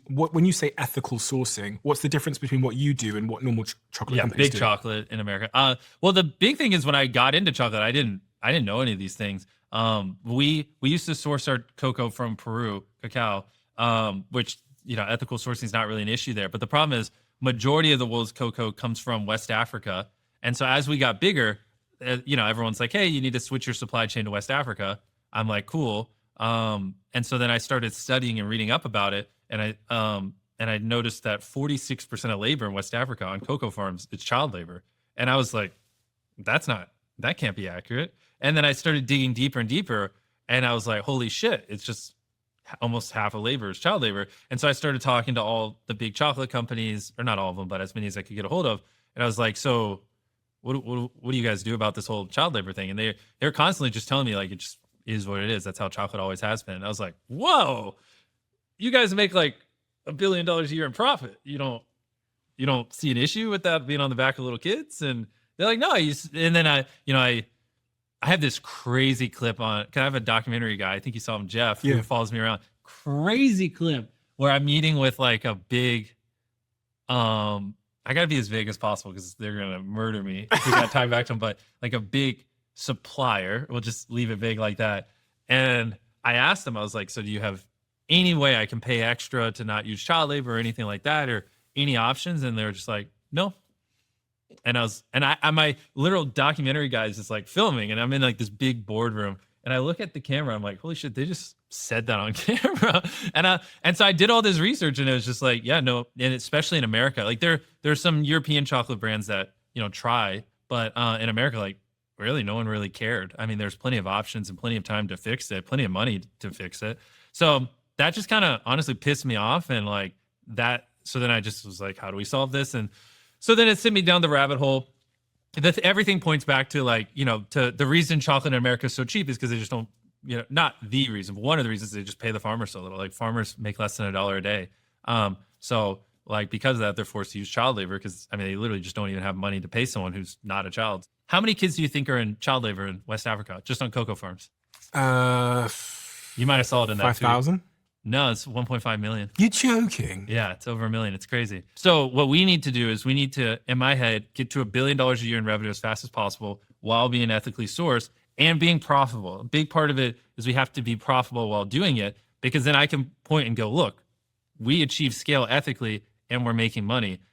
when you say ethical sourcing, what's the difference between what you do and what normal chocolate Yeah, companies big do? chocolate in America. Well, the big thing is when I got into chocolate, I didn't know any of these things. We used to source our cocoa from Peru, cacao, which ethical sourcing is not really an issue there. But the problem is, majority of the world's cocoa comes from West Africa, and so as we got bigger, everyone's like, hey, you need to switch your supply chain to West Africa. I'm like, cool. And so then I started studying and reading up about it, and I noticed that 46% of labor in West Africa on cocoa farms is child labor. And I was like, that can't be accurate. And then I started digging deeper and deeper, and I was like, holy shit, it's just almost half of labor is child labor. And so I started talking to all the big chocolate companies, or not all of them, but as many as I could get a hold of. And I was like, so what do you guys do about this whole child labor thing? And they're constantly just telling me, like, it just is what it is. That's how chocolate always has been. And I was like, whoa, you guys make like $1 billion a year in profit. You don't see an issue with that being on the back of little kids? And they're like, no. And then I have this crazy clip on, cause I have a documentary guy, I think you saw him, Jeff, who follows me around. Crazy clip where I'm meeting with like a big, I gotta be as vague as possible because they're gonna murder me if we got time back to them, but like a big supplier, we'll just leave it vague like that. And I asked them, I was like, so do you have any way I can pay extra to not use child labor or anything like that, or any options? And they're just like, no. And my literal documentary guy is just like filming, and I'm in like this big boardroom, and I look at the camera, I'm like, holy shit, they just said that on camera. And so I did all this research, and it was just like, yeah, no. And especially in America, like there's some European chocolate brands that try, but in America, like, really no one really cared. I mean, there's plenty of options and plenty of time to fix it, plenty of money to fix it. So that just kind of honestly pissed me off, and like that. So then I just was like, how do we solve this? And so then it sent me down the rabbit hole. Everything points back to like, to the reason chocolate in America is so cheap is because they just don't, not the reason, but one of the reasons, they just pay the farmers so little. Like, farmers make less than $1 a day. So like, because of that, they're forced to use child labor because, I mean, they literally just don't even have money to pay someone who's not a child. How many kids do you think are in child labor in West Africa, just on cocoa farms? You might have saw it in that 5,000? No, it's 1.5 million. You're joking. Yeah, it's over 1 million. It's crazy. So what we need to do is we need to, in my head, get to $1 billion a year in revenue as fast as possible while being ethically sourced and being profitable. A big part of it is we have to be profitable while doing it, because then I can point and go, look, we achieve scale ethically and we're making money.